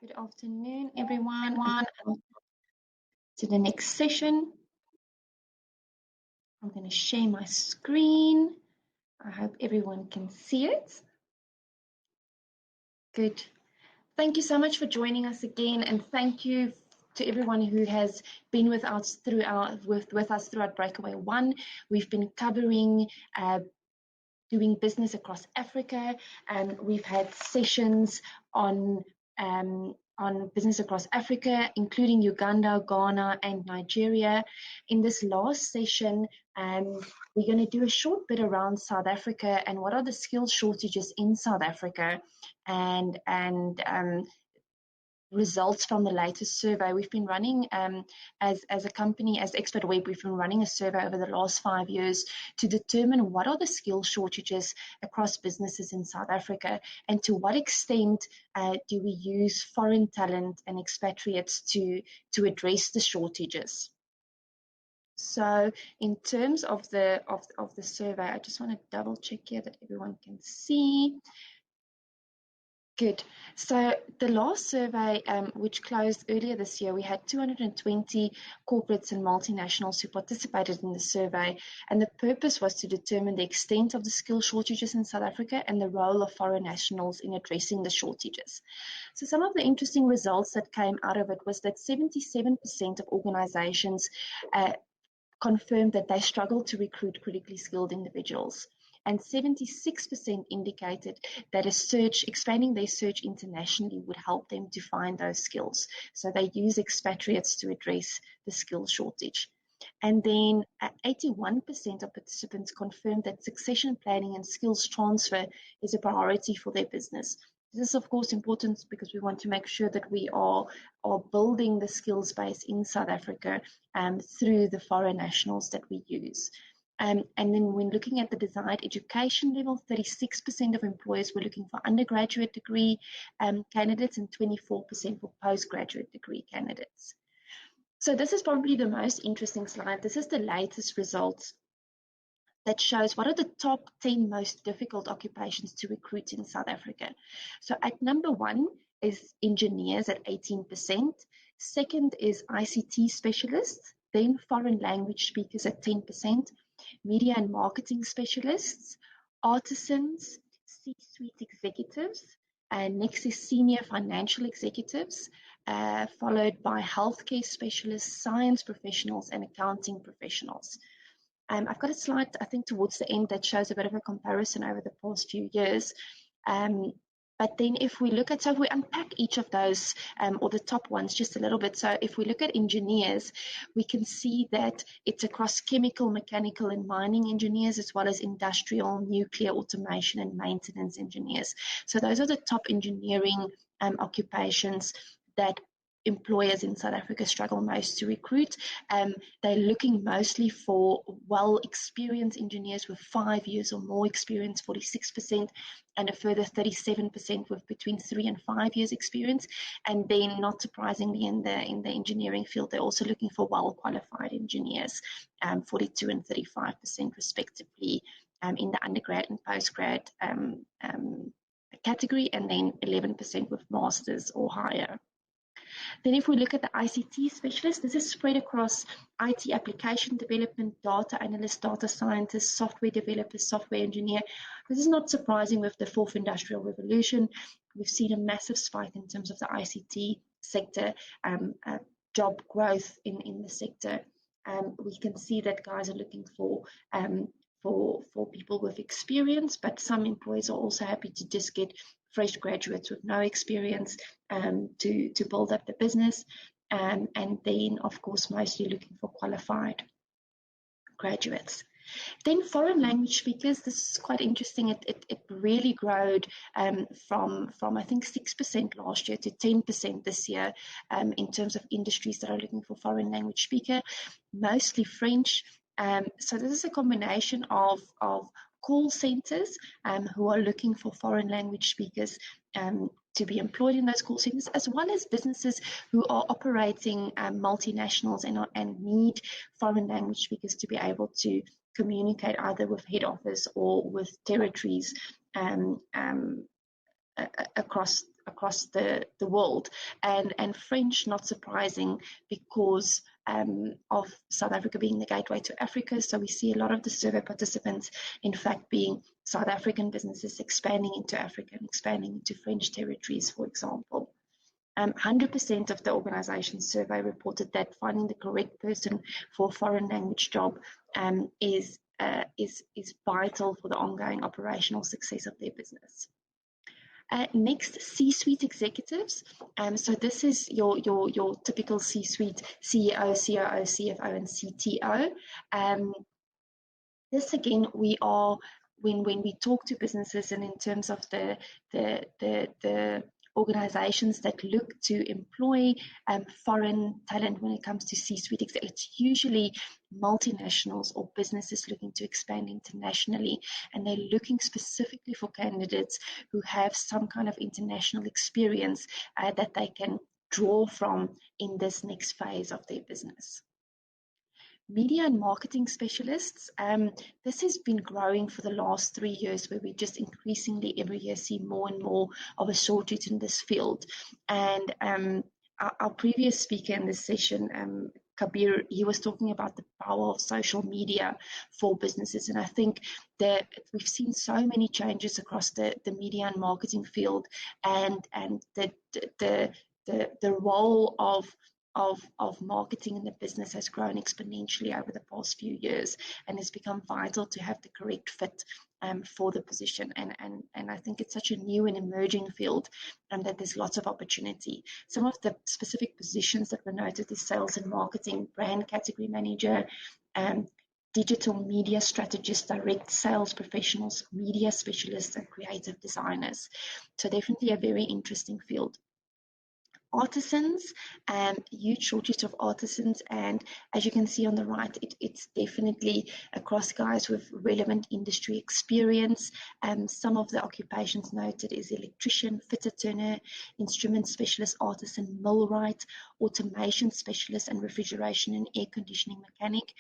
Good afternoon, everyone. To the next session. I'm going to share my screen. I hope everyone can see it. Good. Thank you so much for joining us again, and thank you to everyone who has been with us throughout Breakaway 1. We've been covering doing business across Africa, and we've had sessions on business across Africa, including Uganda, Ghana, and Nigeria. In this last session, we're going to do a short bit around South Africa and what are the skills shortages in South Africa, and results from the latest survey. We've been running, as a company, as XPatweb, we've been running a survey over the last 5 years to determine what are the skill shortages across businesses in South Africa, and to what extent do we use foreign talent and expatriates to address the shortages. So in terms of the survey, I just want to double check here that everyone can see. Good. So the last survey, which closed earlier this year, we had 220 corporates and multinationals who participated in the survey, and the purpose was to determine the extent of the skill shortages in South Africa and the role of foreign nationals in addressing the shortages. So some of the interesting results that came out of it was that 77% of organizations confirmed that they struggle to recruit critically skilled individuals. And 76% indicated that expanding their search internationally would help them to find those skills. So they use expatriates to address the skill shortage. And then 81% of participants confirmed that succession planning and skills transfer is a priority for their business. This is, of course, important because we want to make sure that we are building the skills base in South Africa through the foreign nationals that we use. And then when looking at the desired education level, 36% of employers were looking for undergraduate degree candidates and 24% for postgraduate degree candidates. So this is probably the most interesting slide. This is the latest results that shows what are the top 10 most difficult occupations to recruit in South Africa. So at number 1 is engineers at 18%. Second is ICT specialists, then foreign language speakers at 10%. Media and marketing specialists, artisans, C-suite executives, and next is senior financial executives, followed by healthcare specialists, science professionals, and accounting professionals. I've got a slide, I think, towards the end that shows a bit of a comparison over the past few years. But then if we look at, so if we unpack each of those, or the top ones just a little bit. So if we look at engineers, we can see that it's across chemical, mechanical, and mining engineers, as well as industrial, nuclear, automation, and maintenance engineers. So those are the top engineering occupations that employers in South Africa struggle most to recruit. They're looking mostly for well-experienced engineers with 5 years or more experience, 46%, and a further 37% with between 3 and 5 years experience. And then, not surprisingly, in the engineering field, they're also looking for well-qualified engineers, 42 and 35% respectively, in the undergrad and postgrad category, and then 11% with masters or higher. Then if we look at the ICT specialist, this is spread across IT application development, data analyst, data scientist, software developer, software engineer. This is not surprising with the fourth industrial revolution. We've seen a massive spike in terms of the ICT sector, job growth in the sector. We can see that guys are looking for people with experience, but some employers are also happy to just get fresh graduates with no experience to build up the business, and then, of course, mostly looking for qualified graduates. Then foreign language speakers, this is quite interesting. It really growed from I think 6% last year to 10% this year in terms of industries that are looking for foreign language speaker, mostly French. So this is a combination of call centers who are looking for foreign language speakers to be employed in those call centers, as well as businesses who are operating multinationals and need foreign language speakers to be able to communicate either with head office or with territories across across the world, and French, not surprising, because of South Africa being the gateway to Africa. So we see a lot of the survey participants, in fact, being South African businesses expanding into Africa and expanding into French territories, for example. 100% of the organization's survey reported that finding the correct person for a foreign language job is vital for the ongoing operational success of their business. Next, C-suite executives. So this is your typical C-suite: CEO, COO, CFO, and CTO. This again, we are when we talk to businesses, and in terms of the organizations that look to employ foreign talent when it comes to C-suite, it's usually multinationals or businesses looking to expand internationally, and they're looking specifically for candidates who have some kind of international experience that they can draw from in this next phase of their business. Media and marketing specialists. This has been growing for the last 3 years, where we just increasingly every year see more and more of a shortage in this field. And our previous speaker in this session, Kabir, he was talking about the power of social media for businesses. And I think that we've seen so many changes across the media and marketing field, and the role of marketing in the business has grown exponentially over the past few years, and it's become vital to have the correct fit for the position. And I think it's such a new and emerging field, and that there's lots of opportunity. Some of the specific positions that were noted is sales and marketing, brand category manager, digital media strategists, direct sales professionals, media specialists, and creative designers. So definitely a very interesting field. Artisans, huge shortage of artisans, and as you can see on the right, it's definitely across guys with relevant industry experience. Some of the occupations noted is electrician, fitter turner, instrument specialist, artisan, millwright, automation specialist, and refrigeration and air conditioning mechanic.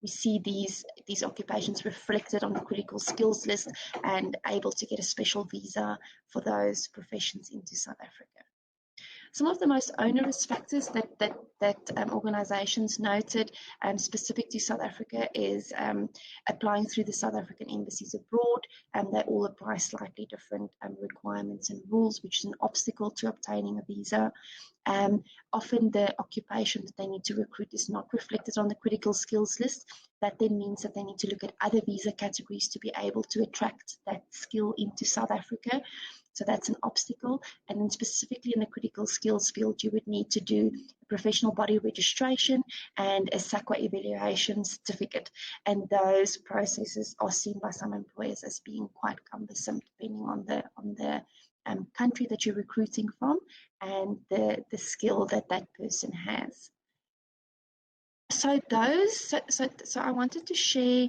We see these occupations reflected on the critical skills list and able to get a special visa for those professions into South Africa. Some of the most onerous factors that organizations noted specific to South Africa is applying through the South African embassies abroad. They all apply slightly different requirements and rules, which is an obstacle to obtaining a visa. Often the occupation that they need to recruit is not reflected on the critical skills list. That then means that they need to look at other visa categories to be able to attract that skill into South Africa. So that's an obstacle. And then specifically in the critical skills field, you would need to do a professional body registration and a SAQA evaluation certificate. And those processes are seen by some employers as being quite cumbersome, depending on the country that you're recruiting from and the skill that person has. So I wanted to share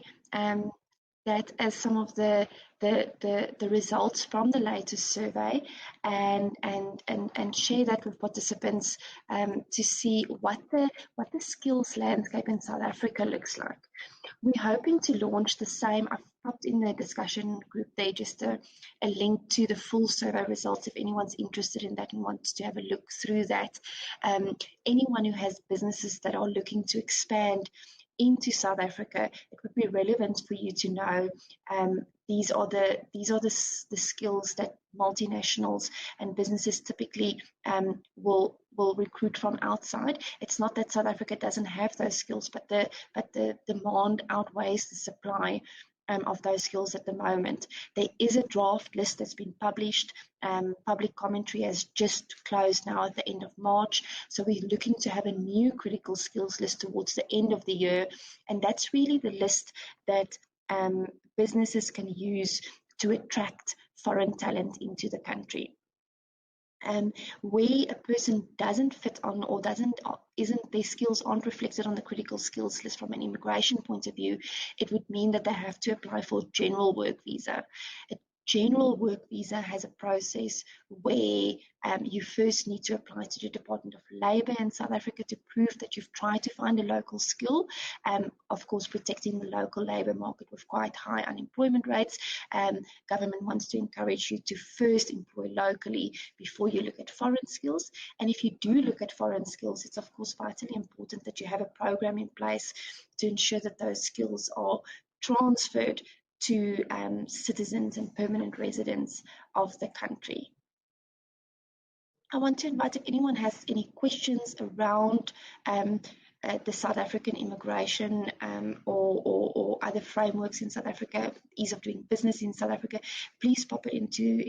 that as some of the results from the latest survey, and share that with participants to see what the skills landscape in South Africa looks like. We're hoping to launch the same. I've popped in the discussion group there just a link to the full survey results if anyone's interested in that and wants to have a look through that. Anyone who has businesses that are looking to expand into South Africa, it would be relevant for you to know these are the skills that multinationals and businesses typically will recruit from outside. It's not that South Africa doesn't have those skills, but the demand outweighs the supply of those skills at the moment. There is a draft list that's been published. Public commentary has just closed now at the end of March. So we're looking to have a new critical skills list towards the end of the year. And that's really the list that businesses can use to attract foreign talent into the country. Where a person doesn't fit on or their skills aren't reflected on the critical skills list from an immigration point of view, it would mean that they have to apply for a general work visa. A general work visa has a process where you first need to apply to the Department of Labour in South Africa to prove that you've tried to find a local skill, of course protecting the local labour market with quite high unemployment rates. Government wants to encourage you to first employ locally before you look at foreign skills. And if you do look at foreign skills, it's of course vitally important that you have a program in place to ensure that those skills are transferred to citizens and permanent residents of the country. I want to invite if anyone has any questions around the South African immigration or other frameworks in South Africa, ease of doing business in South Africa, please pop it into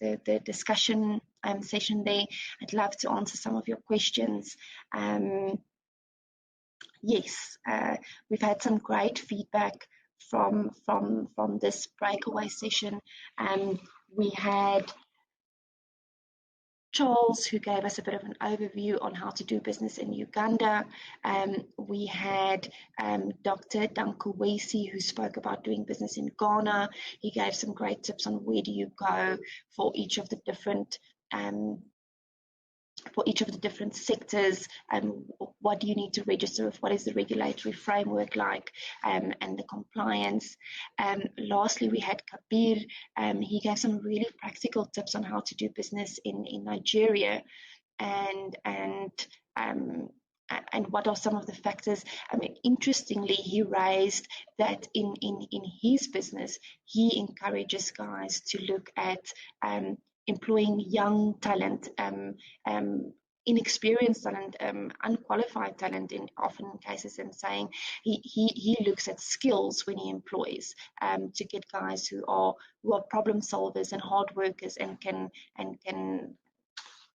the discussion session there. I'd love to answer some of your questions. Yes, we've had some great feedback from this breakaway session. We had Charles, who gave us a bit of an overview on how to do business in Uganda. We had Dr. Dankuwesi, who spoke about doing business in Ghana. He gave some great tips on where do you go for each of the different sectors, what do you need to register with, what is the regulatory framework like, and the compliance. Lastly, we had Kabir. He gave some really practical tips on how to do business in Nigeria, and what are some of the factors. I mean, interestingly, he raised that in his business, he encourages guys to look at employing young talent, inexperienced talent, unqualified talent in often cases, and saying he looks at skills when he employs to get guys who are problem solvers and hard workers and can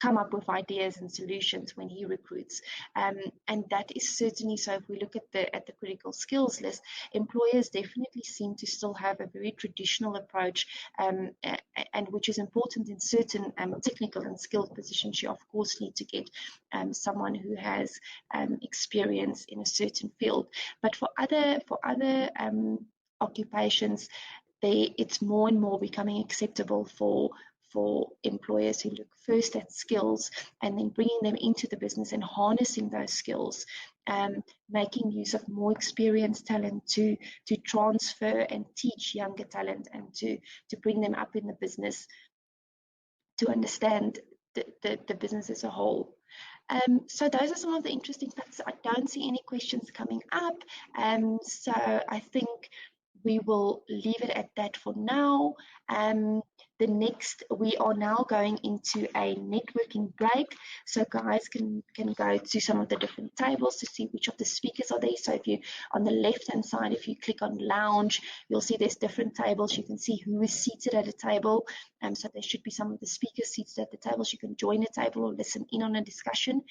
come up with ideas and solutions when he recruits, and that is certainly so. If we look at the critical skills list, employers definitely seem to still have a very traditional approach, and which is important in certain technical and skilled positions. You of course need to get someone who has experience in a certain field, but for other occupations, it's more and more becoming acceptable for employers who look first at skills and then bringing them into the business and harnessing those skills, making use of more experienced talent to transfer and teach younger talent and to bring them up in the business to understand the business as a whole. So those are some of the interesting facts. I don't see any questions coming up, so I think we will leave it at that for now. We are now going into a networking break, so guys can go to some of the different tables to see which of the speakers are there. So if you, on the left hand side, if you click on lounge, you'll see there's different tables. You can see who is seated at a table, so there should be some of the speakers seated at the tables. You can join a table or listen in on a discussion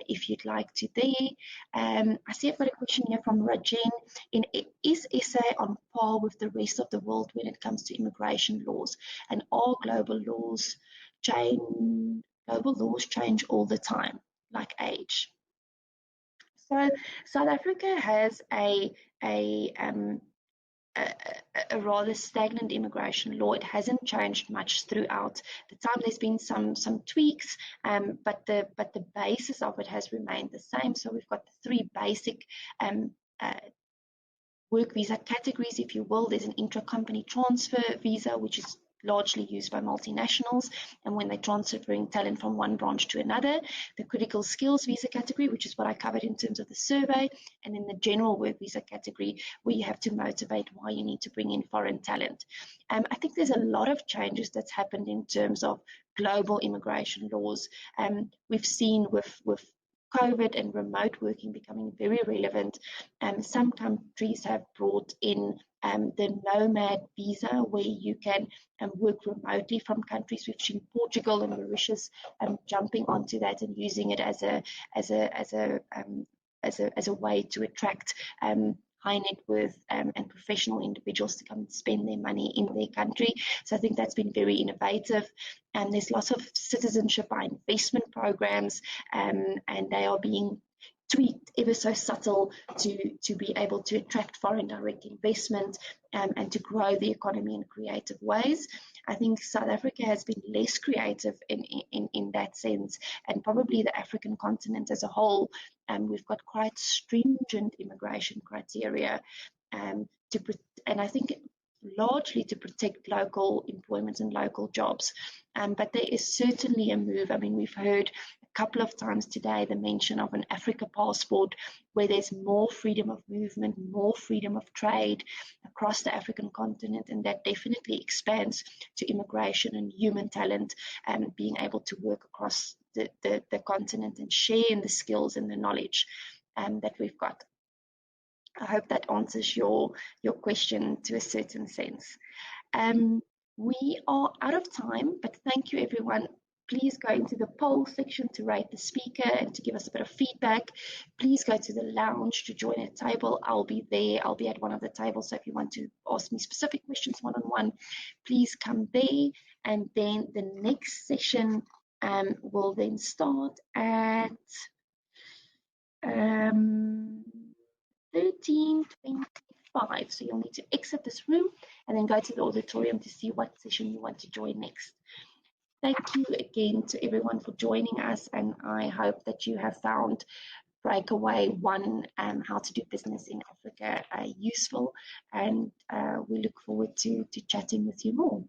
if you'd like to there. I see I've got a question here from Rajen. Is SA on par with the rest of the world when it comes to immigration laws, and are global laws change all the time, like age? So South Africa has a rather stagnant immigration law. It hasn't changed much throughout the time. There's been some tweaks, but the basis of it has remained the same. So we've got the three basic work visa categories, if you will. There's an intra-company transfer visa, which is largely used by multinationals, and when they're transferring talent from one branch to another. The critical skills visa category, which is what I covered in terms of the survey, and then the general work visa category, where you have to motivate why you need to bring in foreign talent. I think there's a lot of changes that's happened in terms of global immigration laws. We've seen with COVID and remote working becoming very relevant, some countries have brought in the Nomad Visa, where you can work remotely from countries. We've seen Portugal and Mauritius jumping onto that and using it as a way to attract high net worth and professional individuals to come and spend their money in their country. So I think that's been very innovative. And there's lots of citizenship by investment programs, and they are being tweaked ever so subtle to be able to attract foreign direct investment and to grow the economy in creative ways. I think South Africa has been less creative in that sense, and probably the African continent as a whole. We've got quite stringent immigration criteria to, and I think largely to protect local employment and local jobs. But there is certainly a move. I mean, we've heard a couple of times today the mention of an Africa passport, where there's more freedom of movement, more freedom of trade across the African continent, and that definitely expands to immigration and human talent, and being able to work across the continent and share in the skills and the knowledge that we've got. I hope that answers your question to a certain sense. We are out of time, but thank you, everyone. Please go into the poll section to rate the speaker and to give us a bit of feedback. Please go to the lounge to join a table. I'll be there. I'll be at one of the tables. So if you want to ask me specific questions one-on-one, please come there. And then the next session will then start at 13:25. So you'll need to exit this room and then go to the auditorium to see what session you want to join next. Thank you again to everyone for joining us, and I hope that you have found Breakaway 1, how to do business in Africa, useful, and we look forward to chatting with you more.